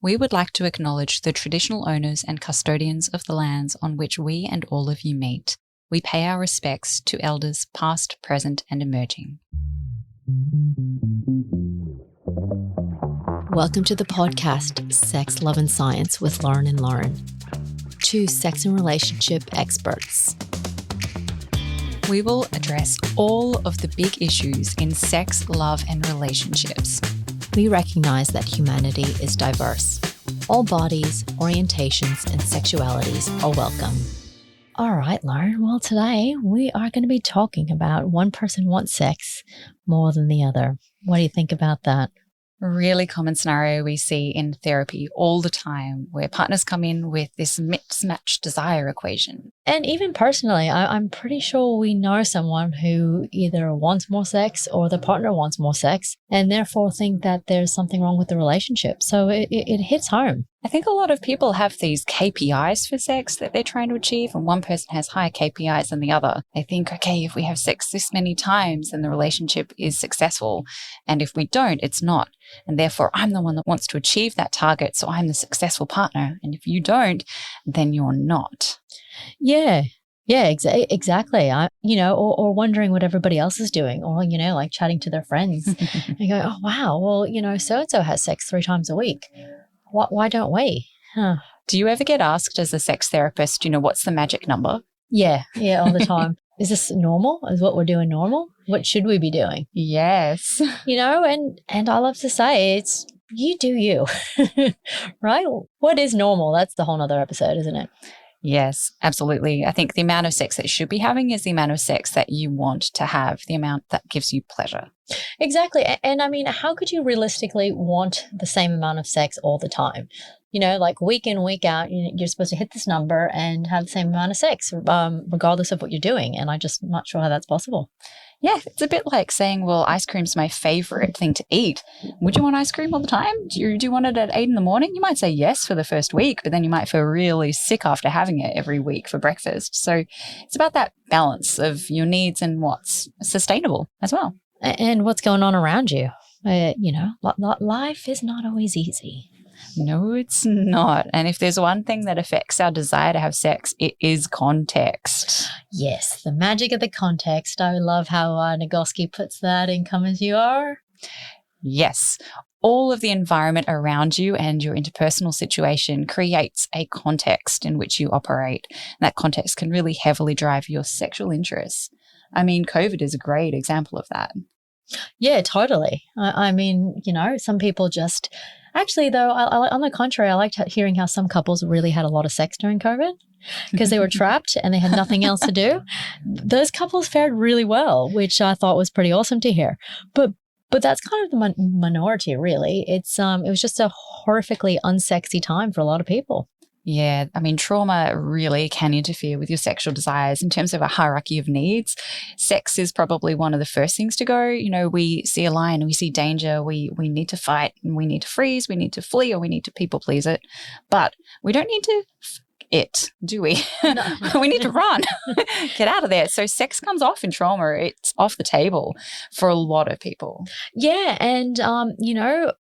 We would like to acknowledge the traditional owners and custodians of the lands on which we and all of you meet. We pay our respects to elders past, present, and emerging. Welcome to the podcast Sex, Love and Science with Lauren and Lauren, two sex and relationship experts. We will address all of the big issues in sex, love, and relationships. We recognize that humanity is diverse. All bodies, orientations, and sexualities are welcome. All right, Lauren. Well, today we are going to be talking about one person wants sex more than the other. What do you think about that? Really common scenario we see in therapy all the time, where partners come in with this mismatched desire equation. And even personally, I'm pretty sure we know someone who either wants more sex or the partner wants more sex, and therefore think that there's something wrong with the relationship. So it hits home. I think a lot of people have these KPIs for sex that they're trying to achieve, and one person has higher KPIs than the other. They think, okay, if we have sex this many times, then the relationship is successful. And if we don't, it's not. And therefore, I'm the one that wants to achieve that target, so I'm the successful partner. And if you don't, then you're not. Yeah, exactly. Or wondering what everybody else is doing, or, like chatting to their friends and go, oh, wow, well, so-and-so has sex 3 times a week. Why don't we? Huh. Do you ever get asked as a sex therapist, what's the magic number? Yeah, all the time. Is this normal? Is what we're doing normal? What should we be doing? Yes. And I love to say it's you do you, right? What is normal? That's the whole nother episode, isn't it? Yes, absolutely. I think the amount of sex that you should be having is the amount of sex that you want to have, the amount that gives you pleasure. Exactly. And I mean, how could you realistically want the same amount of sex all the time? Like week in, week out, you're supposed to hit this number and have the same amount of sex, regardless of what you're doing. And I'm just not sure how that's possible. Yeah, it's a bit like saying, well, ice cream's my favorite thing to eat. Would you want ice cream all the time? Do you want it at 8 a.m? You might say yes for the first week, but then you might feel really sick after having it every week for breakfast. So it's about that balance of your needs and what's sustainable as well. And what's going on around you. Life is not always easy. No, it's not. And if there's one thing that affects our desire to have sex, it is context. Yes, the magic of the context. I love how Nagoski puts that in Come As You Are. Yes. All of the environment around you and your interpersonal situation creates a context in which you operate. And that context can really heavily drive your sexual interests. I mean, COVID is a great example of that. Yeah, totally. I mean, some people just... Actually, though, on the contrary, I liked hearing how some couples really had a lot of sex during COVID because they were trapped and they had nothing else to do. Those couples fared really well, which I thought was pretty awesome to hear. But that's kind of the minority, really. It was just a horrifically unsexy time for a lot of people. Yeah, I mean, trauma really can interfere with your sexual desires in terms of a hierarchy of needs. Sex is probably one of the first things to go. We see a lion, we see danger, we need to fight, and we need to freeze, we need to flee, or we need to people please it. But we don't need to do we? No. We need to run, get out of there. So sex comes off in trauma. It's off the table for a lot of people. Yeah, and,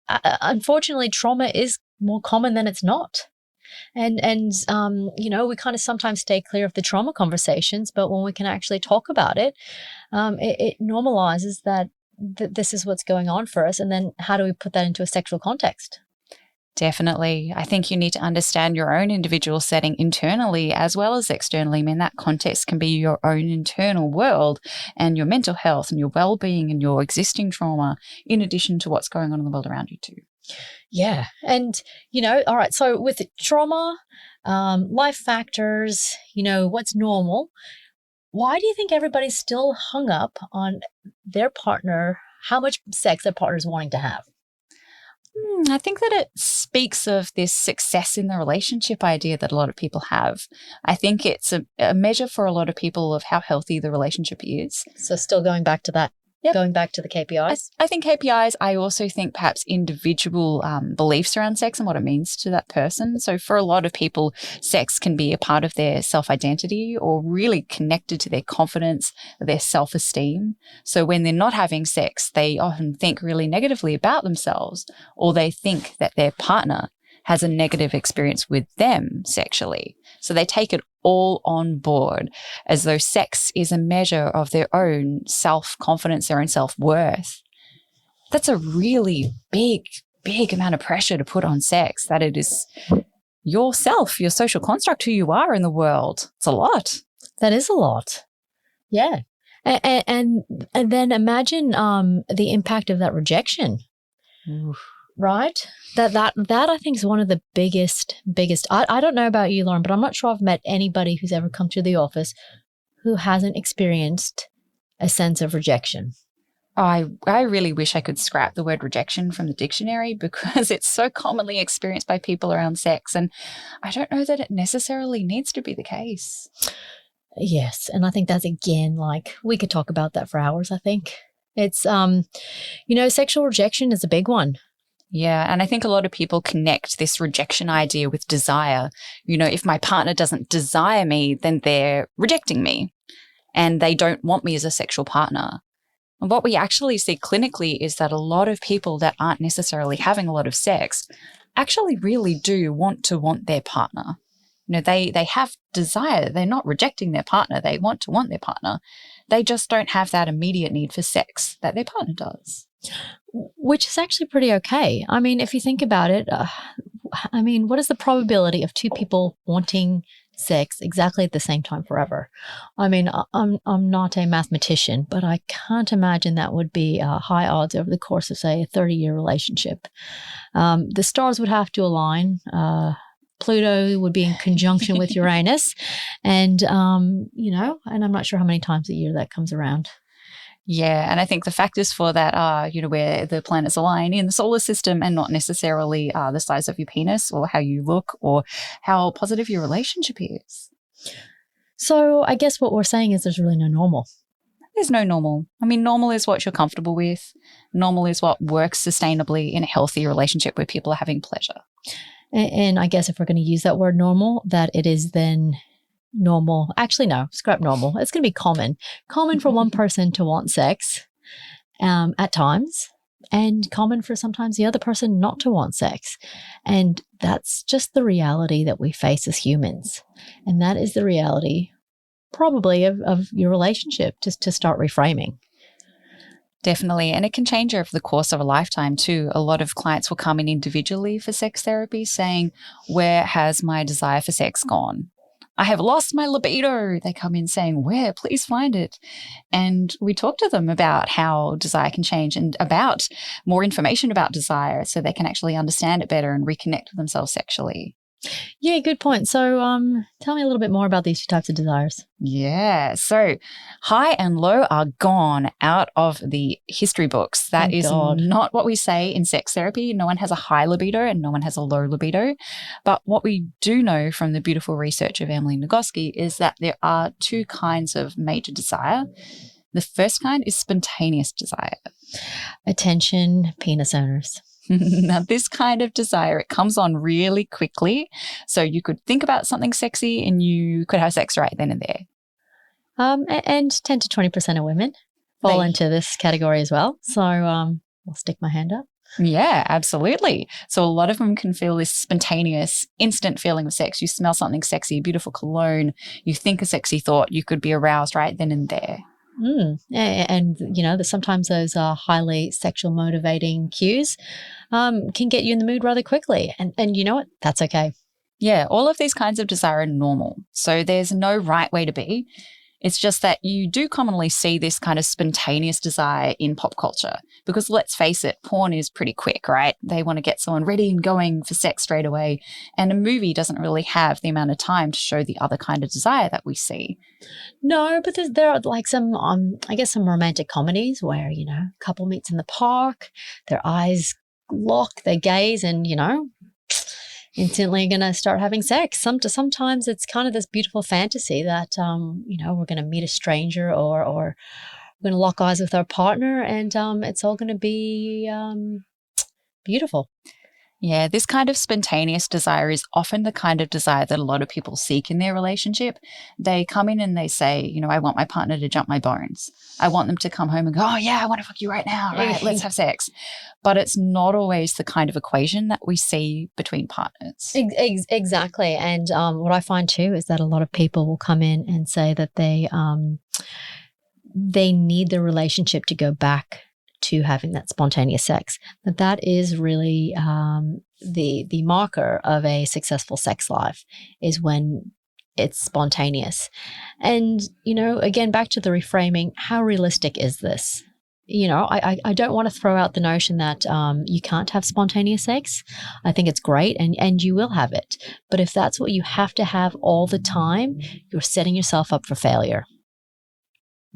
unfortunately, trauma is more common than it's not. And we kind of sometimes stay clear of the trauma conversations, but when we can actually talk about it, it normalizes that this is what's going on for us. And then how do we put that into a sexual context? Definitely. I think you need to understand your own individual setting internally as well as externally. I mean, that context can be your own internal world and your mental health and your well-being and your existing trauma, in addition to what's going on in the world around you too. Yeah. And, all right. So with trauma, life factors, what's normal, why do you think everybody's still hung up on their partner, how much sex their partner's wanting to have? I think that it speaks of this success in the relationship idea that a lot of people have. I think it's a measure for a lot of people of how healthy the relationship is. So still going back to that. Yep. Going back to the KPIs? I think KPIs. I also think perhaps individual beliefs around sex and what it means to that person. So for a lot of people, sex can be a part of their self-identity or really connected to their confidence, their self-esteem. So when they're not having sex, they often think really negatively about themselves, or they think that their partner has a negative experience with them sexually. So they take it all on board as though sex is a measure of their own self-confidence, their own self-worth. That's a really big amount of pressure to put on sex, that it is yourself, your social construct, who you are in the world. It's a lot. That is a lot. Yeah. And then imagine the impact of that rejection. Oof. Right? That I think is one of the biggest. I don't know about you, Lauren, but I'm not sure I've met anybody who's ever come to the office who hasn't experienced a sense of rejection. I really wish I could scrap the word rejection from the dictionary because it's so commonly experienced by people around sex. And I don't know that it necessarily needs to be the case. Yes. And I think that's, again, like, we could talk about that for hours, I think. It's, sexual rejection is a big one. Yeah. And I think a lot of people connect this rejection idea with desire. If my partner doesn't desire me, then they're rejecting me and they don't want me as a sexual partner. And what we actually see clinically is that a lot of people that aren't necessarily having a lot of sex actually really do want their partner. They have desire. They're not rejecting their partner. They want their partner. They just don't have that immediate need for sex that their partner does. Which is actually pretty okay. I mean, if you think about it, what is the probability of two people wanting sex exactly at the same time forever? I mean, I'm not a mathematician, but I can't imagine that would be high odds over the course of, say, a 30-year relationship. The stars would have to align. Pluto would be in conjunction with Uranus, and and I'm not sure how many times a year that comes around. Yeah, and I think the factors for that are, where the planets align in the solar system and not necessarily the size of your penis or how you look or how positive your relationship is. So I guess what we're saying is there's really no normal. There's no normal. I mean, normal is what you're comfortable with. Normal is what works sustainably in a healthy relationship where people are having pleasure. And I guess if we're going to use that word normal, that it is then normal. Actually, no, scrap normal. It's going to be common. Common for one person to want sex at times, and common for sometimes the other person not to want sex. And that's just the reality that we face as humans. And that is the reality probably of your relationship, just to start reframing. Definitely. And it can change over the course of a lifetime too. A lot of clients will come in individually for sex therapy saying, where has my desire for sex gone? I have lost my libido. They come in saying, where? Please find it. And we talk to them about how desire can change and about more information about desire so they can actually understand it better and reconnect with themselves sexually. Yeah, good point. So tell me a little bit more about these two types of desires. Yeah. So high and low are gone out of the history books. That is not what we say in sex therapy. No one has a high libido and no one has a low libido. But what we do know from the beautiful research of Emily Nagoski is that there are two kinds of major desire. The first kind is spontaneous desire. Attention, penis owners. Now, this kind of desire, it comes on really quickly. So you could think about something sexy and you could have sex right then and there. And 10 to 20% of women fall into this category as well. So I'll stick my hand up. Yeah, absolutely. So a lot of them can feel this spontaneous, instant feeling of sex. You smell something sexy, beautiful cologne, you think a sexy thought, you could be aroused right then and there. And sometimes those highly sexual motivating cues can get you in the mood rather quickly. And you know what? That's okay. Yeah, all of these kinds of desire are normal. So there's no right way to be. It's just that you do commonly see this kind of spontaneous desire in pop culture because let's face it, porn is pretty quick, right? They want to get someone ready and going for sex straight away. And a movie doesn't really have the amount of time to show the other kind of desire that we see. No, but there are like some romantic comedies where, a couple meets in the park, their eyes lock, they gaze and, instantly going to start having sex. Sometimes it's kind of this beautiful fantasy that, we're going to meet a stranger or we're going to lock eyes with our partner and it's all going to be beautiful. Yeah, this kind of spontaneous desire is often the kind of desire that a lot of people seek in their relationship. They come in and they say, I want my partner to jump my bones. I want them to come home and go, oh, yeah, I want to fuck you right now. Right, let's have sex. But it's not always the kind of equation that we see between partners. Exactly. And what I find too is that a lot of people will come in and say that they need the relationship to go back to having that spontaneous sex. That is really the marker of a successful sex life, is when it's spontaneous. And, again, back to the reframing, how realistic is this? I don't want to throw out the notion that you can't have spontaneous sex. I think it's great and you will have it. But if that's what you have to have all the time, you're setting yourself up for failure.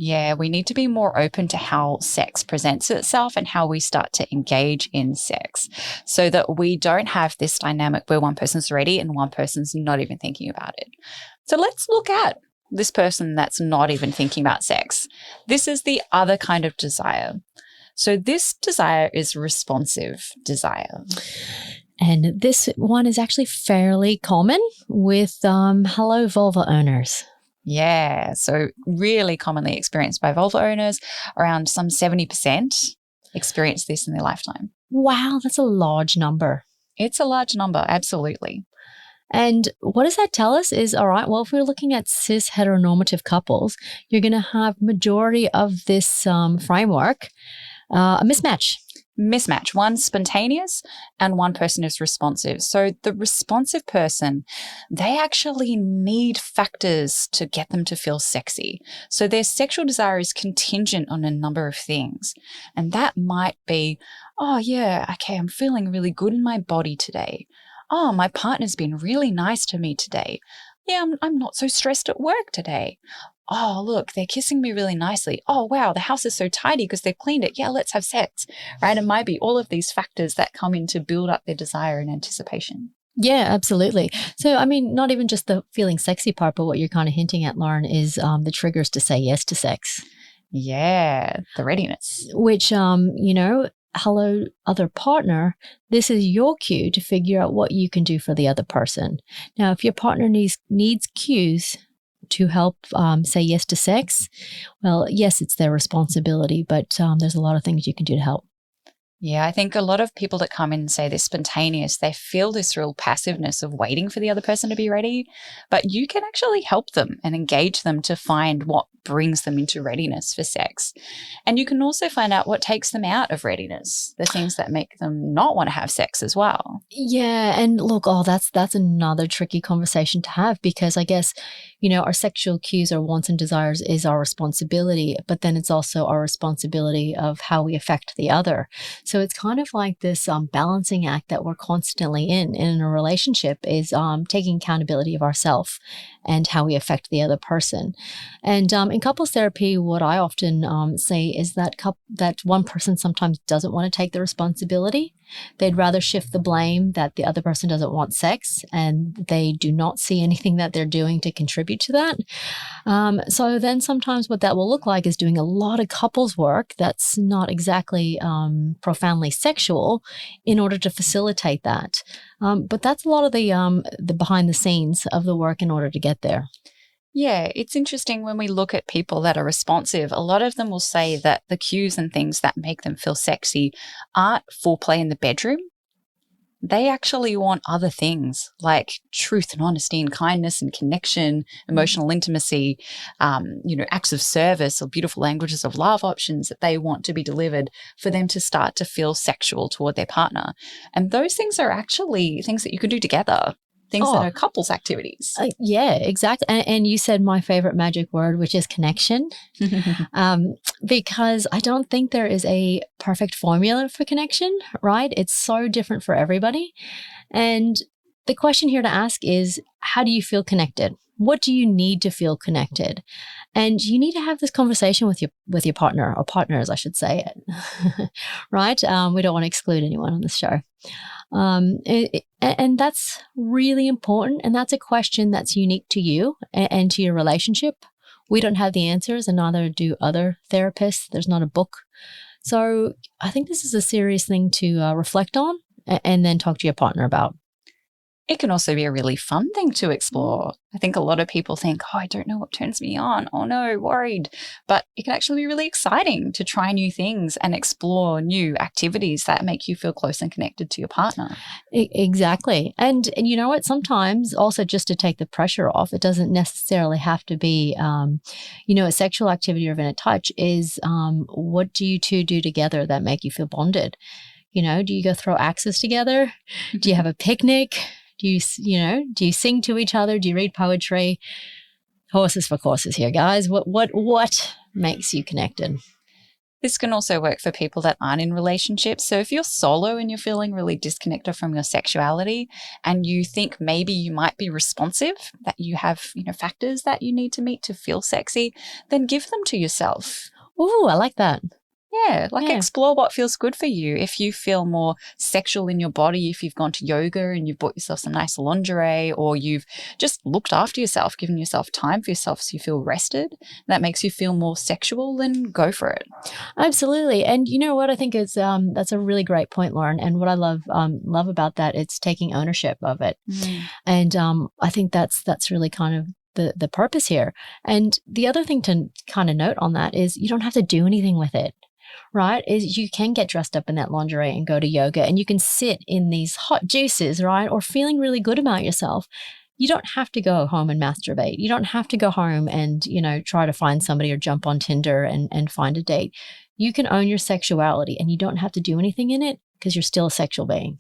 Yeah, we need to be more open to how sex presents itself and how we start to engage in sex, so that we don't have this dynamic where one person's ready and one person's not even thinking about it. So let's look at this person that's not even thinking about sex. This is the other kind of desire. So this desire is responsive desire. And this one is actually fairly common with hello vulva owners. Yeah, so really commonly experienced by vulva owners. Around some 70% experience this in their lifetime. Wow, that's a large number. It's a large number, absolutely. And what does that tell us is, all right, well, if we're looking at cis heteronormative couples, you're going to have majority of this framework, a mismatch. One spontaneous and one person is responsive. So the responsive person, they actually need factors to get them to feel sexy. So their sexual desire is contingent on a number of things. And that might be, oh yeah, okay, I'm feeling really good in my body today. Oh, my partner's been really nice to me today. Yeah, I'm not so stressed at work today. Oh, look, they're kissing me really nicely. Oh, wow, the house is so tidy because they've cleaned it. Yeah, let's have sex, right? It might be all of these factors that come in to build up their desire and anticipation. Yeah, absolutely. So, I mean, not even just the feeling sexy part, but what you're kind of hinting at, Lauren, is the triggers to say yes to sex. Yeah, the readiness. Which, hello, other partner, this is your cue to figure out what you can do for the other person. Now, if your partner needs cues to help say yes to sex, well, yes, it's their responsibility, but there's a lot of things you can do to help. Yeah, I think a lot of people that come in and say they're spontaneous, they feel this real passiveness of waiting for the other person to be ready, but you can actually help them and engage them to find what brings them into readiness for sex. And you can also find out what takes them out of readiness, the things that make them not want to have sex as well. Yeah, and look, that's another tricky conversation to have, because I guess, our sexual cues, our wants and desires is our responsibility, but then it's also our responsibility of how we affect the other. So it's kind of like this balancing act that we're constantly in a relationship, is taking accountability of ourselves and how we affect the other person. And in couples therapy, what I often say is that that one person sometimes doesn't want to take the responsibility. They'd rather shift the blame that the other person doesn't want sex, and they do not see anything that they're doing to contribute to that. So then sometimes what that will look like is doing a lot of couples work that's not exactly profoundly sexual in order to facilitate that. But that's a lot of the behind the scenes of the work in order to get there. Yeah, it's interesting when we look at people that are responsive, a lot of them will say that the cues and things that make them feel sexy aren't foreplay in the bedroom. They actually want other things like truth and honesty and kindness and connection, emotional intimacy, acts of service or beautiful languages of love options that they want to be delivered for them to start to feel sexual toward their partner. And those things are actually things that you can do together. Things that are couples activities. Yeah, exactly. And you said my favorite magic word, which is connection, because I don't think there is a perfect formula for connection, right? It's so different for everybody. And the question here to ask is, how do you feel connected? What do you need to feel connected? And you need to have this conversation with your partner, or partners, I should say, right? We don't want to exclude anyone on this show. And that's really important. And that's a question that's unique to you and to your relationship. We don't have the answers, and neither do other therapists. There's not a book. So I think this is a serious thing to reflect on and then talk to your partner about. It can also be a really fun thing to explore. I think a lot of people think, oh, I don't know what turns me on. Oh no, worried. But it can actually be really exciting to try new things and explore new activities that make you feel close and connected to your partner. Exactly. And you know what? Sometimes also just to take the pressure off, it doesn't necessarily have to be, a sexual activity or even a touch is what do you two do together that make you feel bonded? Do you go throw axes together? Do you have a picnic? Do you sing to each other? Do you read poetry? Horses for courses here, guys. What makes you connected? This can also work for people that aren't in relationships. So if you're solo and you're feeling really disconnected from your sexuality and you think maybe you might be responsive, that you have, factors that you need to meet to feel sexy, then give them to yourself. Ooh, I like that. Yeah, explore what feels good for you. If you feel more sexual in your body, if you've gone to yoga and you've bought yourself some nice lingerie, or you've just looked after yourself, given yourself time for yourself so you feel rested, that makes you feel more sexual, then go for it. Absolutely. And you know what I think is that's a really great point, Lauren. And what I love about that, it's taking ownership of it. And I think that's really kind of the purpose here. And the other thing to kind of note on that is you don't have to do anything with it. Right, is you can get dressed up in that lingerie and go to yoga and you can sit in these hot juices, right? Or feeling really good about yourself. You don't have to go home and masturbate. You don't have to go home and, try to find somebody or jump on Tinder and find a date. You can own your sexuality and you don't have to do anything in it because you're still a sexual being.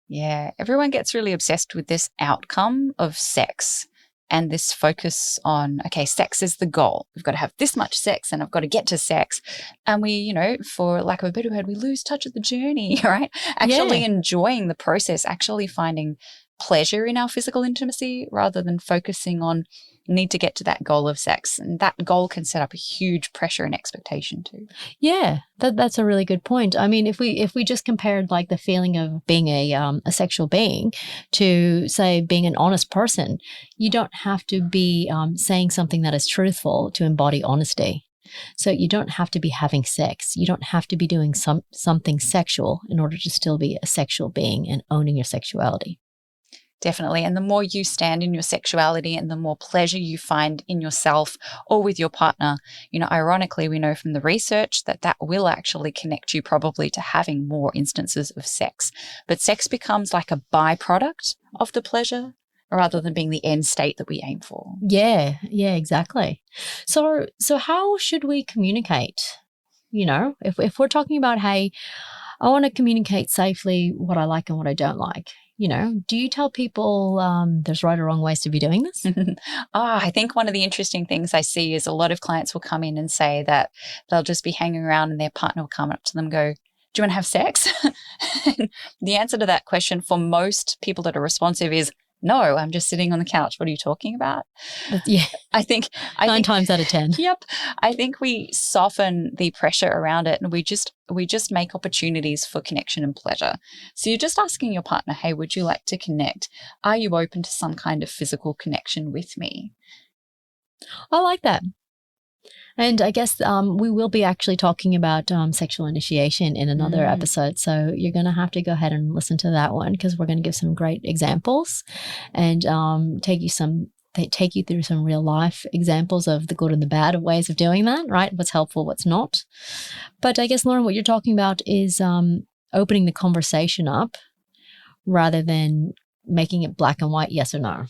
Yeah, everyone gets really obsessed with this outcome of sex. And this focus on, okay, sex is the goal. We've got to have this much sex and I've got to get to sex. And we, for lack of a better word, we lose touch of the journey, right? Actually enjoying the process, actually finding pleasure in our physical intimacy rather than focusing on need to get to that goal of sex. And that goal can set up a huge pressure and expectation too. Yeah, that's a really good point. I mean, if we just compared like the feeling of being a sexual being to say being an honest person, you don't have to be saying something that is truthful to embody honesty. So you don't have to be having sex. You don't have to be doing something sexual in order to still be a sexual being and owning your sexuality. Definitely. And the more you stand in your sexuality and the more pleasure you find in yourself or with your partner, ironically, we know from the research that will actually connect you probably to having more instances of sex. But sex becomes like a byproduct of the pleasure rather than being the end state that we aim for. Yeah, exactly. So how should we communicate? If we're talking about, hey, I want to communicate safely what I like and what I don't like. Do you tell people there's right or wrong ways to be doing this? I think one of the interesting things I see is a lot of clients will come in and say that they'll just be hanging around and their partner will come up to them and go, do you want to have sex? The answer to that question for most people that are responsive is, no, I'm just sitting on the couch. What are you talking about? Yeah. I think 9 times out of 10. Yep. I think we soften the pressure around it and we just make opportunities for connection and pleasure. So you're just asking your partner, hey, would you like to connect? Are you open to some kind of physical connection with me? I like that. And I guess we will be actually talking about sexual initiation in another episode. So you're going to have to go ahead and listen to that one because we're going to give some great examples and take you through some real life examples of the good and the bad of ways of doing that, right? What's helpful, what's not. But I guess, Lauren, what you're talking about is opening the conversation up rather than making it black and white, yes or no.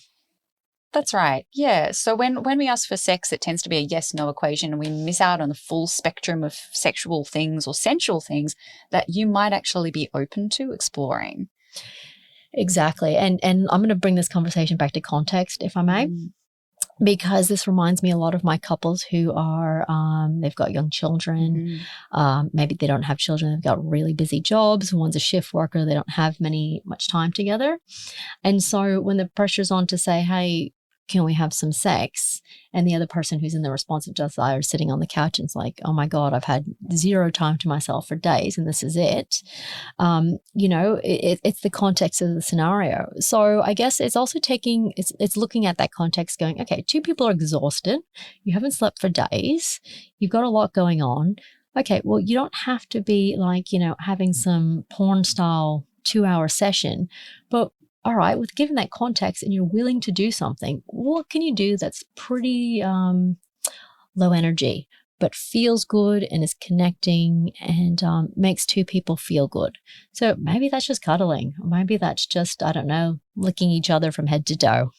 That's right. Yeah. So when we ask for sex, it tends to be a yes-no equation and we miss out on the full spectrum of sexual things or sensual things that you might actually be open to exploring. Exactly. And I'm going to bring this conversation back to context, if I may. Because this reminds me a lot of my couples who are, they've got young children. Maybe they don't have children. They've got really busy jobs. One's a shift worker. They don't have much time together. And so when the pressure's on to say, hey, can we have some sex? And the other person who's in the responsive desire is sitting on the couch and it's like, oh my God, I've had zero time to myself for days and this is it. It's the context of the scenario. So I guess it's also it's looking at that context going, okay, 2 people are exhausted. You haven't slept for days. You've got a lot going on. Okay, well, you don't have to be like, having some porn style 2-hour session. But all right, with given that context and you're willing to do something, what can you do that's pretty low energy, but feels good and is connecting and makes two people feel good? So maybe that's just cuddling. Or maybe that's just, I don't know, licking each other from head to toe.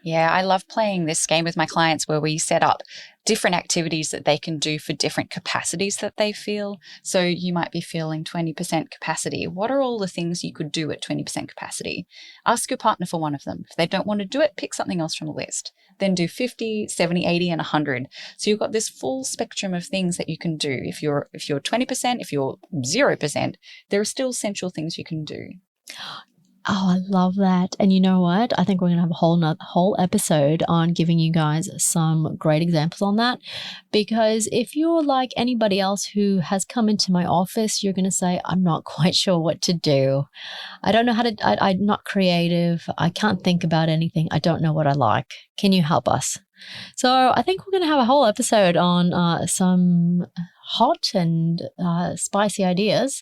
Yeah, I love playing this game with my clients where we set up different activities that they can do for different capacities that they feel. So you might be feeling 20% capacity. What are all the things you could do at 20% capacity? Ask your partner for one of them. If they don't want to do it, pick something else from the list. Then do 50, 70, 80, and 100. So you've got this full spectrum of things that you can do. If you're 20%, if you're 0%, there are still essential things you can do. Oh, I love that. And you know what? I think we're going to have a whole episode on giving you guys some great examples on that. Because if you're like anybody else who has come into my office, you're going to say, I'm not quite sure what to do. I don't know how to, I'm not creative. I can't think about anything. I don't know what I like. Can you help us? So I think we're going to have a whole episode on some hot and spicy ideas,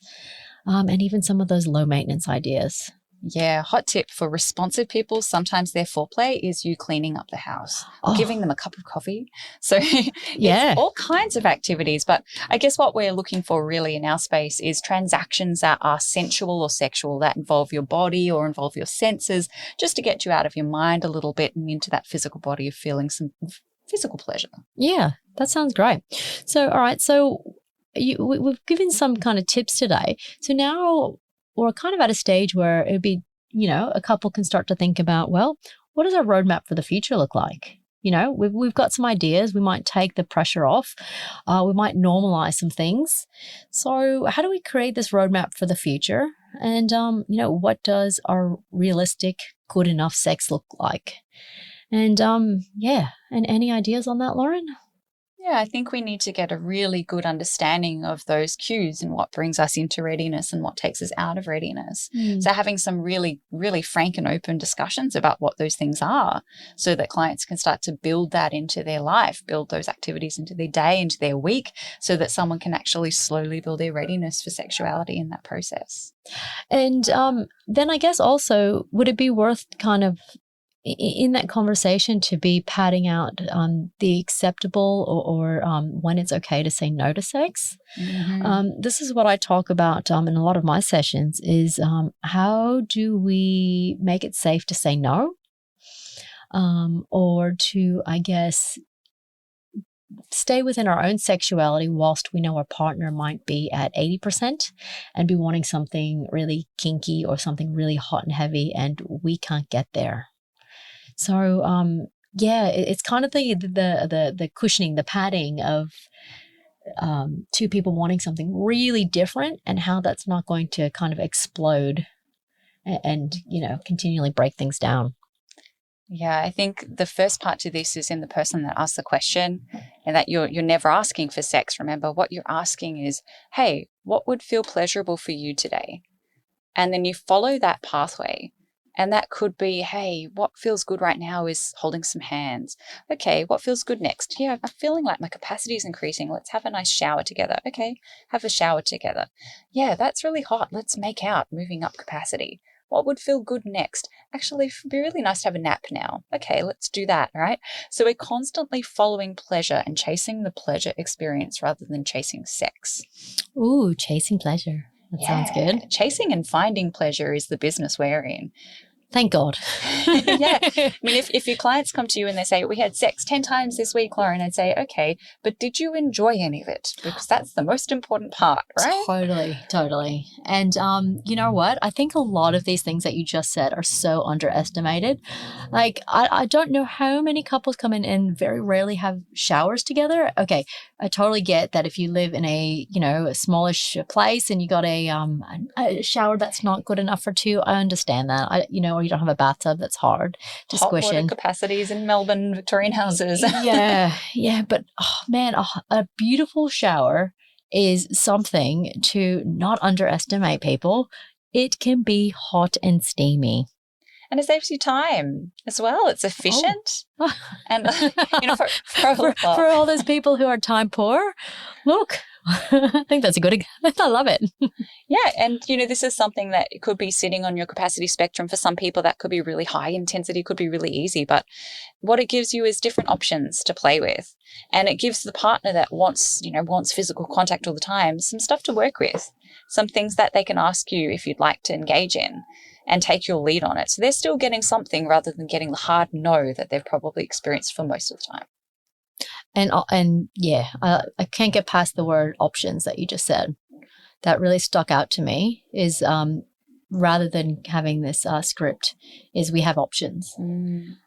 and even some of those low maintenance ideas. Yeah, hot tip for responsive people, sometimes their foreplay is you cleaning up the house or giving them a cup of coffee. So it's all kinds of activities. But I guess what we're looking for really in our space is transactions that are sensual or sexual, that involve your body or involve your senses, just to get you out of your mind a little bit and into that physical body of feeling some physical pleasure. Yeah, that sounds great. So, all right. So we've given some kind of tips today. So now we're kind of at a stage where it'd be, a couple can start to think about, well, what does our roadmap for the future look like? We've got some ideas. We might take the pressure off. We might normalize some things. So how do we create this roadmap for the future? And, what does our realistic, good enough sex look like? And, and any ideas on that, Lauren? Yeah, I think we need to get a really good understanding of those cues and what brings us into readiness and what takes us out of readiness. So having some really, really frank and open discussions about what those things are so that clients can start to build that into their life, build those activities into their day, into their week, so that someone can actually slowly build their readiness for sexuality in that process. And then I guess also, would it be worth kind of in that conversation to be padding out the acceptable or when it's okay to say no to sex? This is what I talk about in a lot of my sessions is how do we make it safe to say no, or to, I guess, stay within our own sexuality whilst we know our partner might be at 80% and be wanting something really kinky or something really hot and heavy and we can't get there. So, it's kind of the cushioning, the padding of two people wanting something really different and how that's not going to kind of explode and continually break things down. Yeah, I think the first part to this is in the person that asks the question, and that you're never asking for sex. Remember, what you're asking is, hey, what would feel pleasurable for you today? And then you follow that pathway. And that could be, hey, what feels good right now is holding some hands. Okay, what feels good next? Yeah, I'm feeling like my capacity is increasing. Let's have a nice shower together. Okay, have a shower together. Yeah, that's really hot. Let's make out, moving up capacity. What would feel good next? Actually, it'd be really nice to have a nap now. Okay, let's do that, right? So we're constantly following pleasure and chasing the pleasure experience rather than chasing sex. Ooh, chasing pleasure. That sounds good. Chasing and finding pleasure is the business we're in. Thank God. Yeah. I mean, if your clients come to you and they say, we had sex 10 times this week, Lauren, I'd say, okay, but did you enjoy any of it? Because that's the most important part, right? Totally. And you know what? I think a lot of these things that you just said are so underestimated. Like, I don't know how many couples come in and very rarely have showers together. Okay, I totally get that if you live in a smallish place and you got a shower that's not good enough for two, I understand that. Or you don't have a bathtub that's hard to squish in. Hot water capacities in Melbourne, Victorian houses. Yeah. But man, a beautiful shower is something to not underestimate, people. It can be hot and steamy. And it saves you time as well. It's efficient. And, for all those people who are time poor, look, I think that's a good, I love it. Yeah. And, this is something that could be sitting on your capacity spectrum. For some people, that could be really high intensity, could be really easy. But what it gives you is different options to play with. And it gives the partner that wants physical contact all the time, some stuff to work with, some things that they can ask you if you'd like to engage in and take your lead on it. So they're still getting something rather than getting the hard no that they've probably experienced for most of the time. And yeah, I can't get past the word options that you just said. That really stuck out to me is rather than having this script, is we have options. And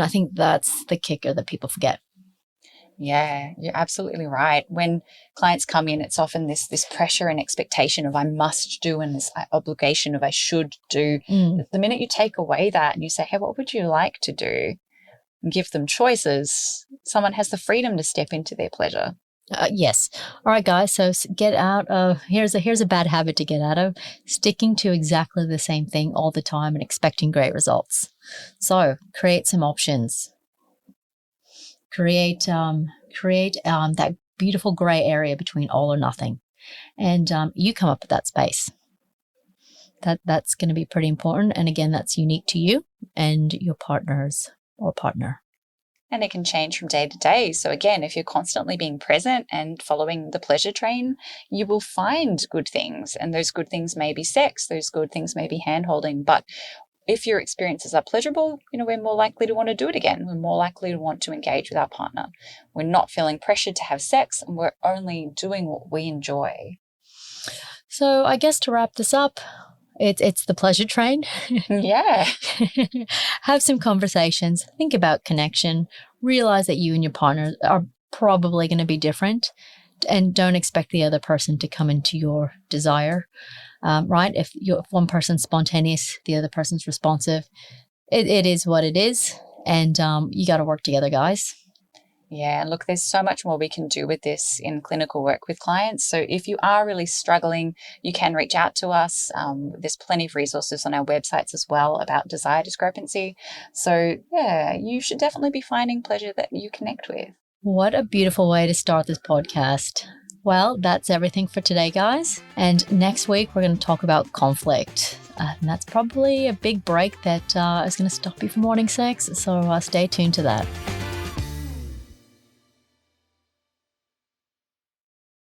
I think that's the kicker that people forget. Yeah, you're absolutely right. When clients come in, it's often this pressure and expectation of I must do and this obligation of I should do. The minute you take away that and you say, hey, what would you like to do? And give them choices, someone has the freedom to step into their pleasure. Yes. All right, guys. So get out of, here's a bad habit to get out of, sticking to exactly the same thing all the time and expecting great results. So create some options. Create that beautiful gray area between all or nothing. And you come up with that space. That's going to be pretty important. And again, that's unique to you and your partners or partner. And it can change from day to day. So again, if you're constantly being present and following the pleasure train, you will find good things. And those good things may be sex, those good things may be hand-holding. But if your experiences are pleasurable, we're more likely to want to do it again. We're more likely to want to engage with our partner. We're not feeling pressured to have sex, and we're only doing what we enjoy. So I guess to wrap this up, it's the pleasure train. Yeah. Have some conversations. Think about connection. Realize that you and your partner are probably going to be different, and don't expect the other person to come into your desire. Right? If one person's spontaneous, the other person's responsive. It is what it is, and you got to work together, guys. Yeah, and look, there's so much more we can do with this in clinical work with clients. So if you are really struggling, you can reach out to us. There's plenty of resources on our websites as well about desire discrepancy. So yeah, you should definitely be finding pleasure that you connect with. What a beautiful way to start this podcast. Well, that's everything for today, guys. And next week, we're going to talk about conflict. And that's probably a big break that is going to stop you from wanting sex. So stay tuned to that.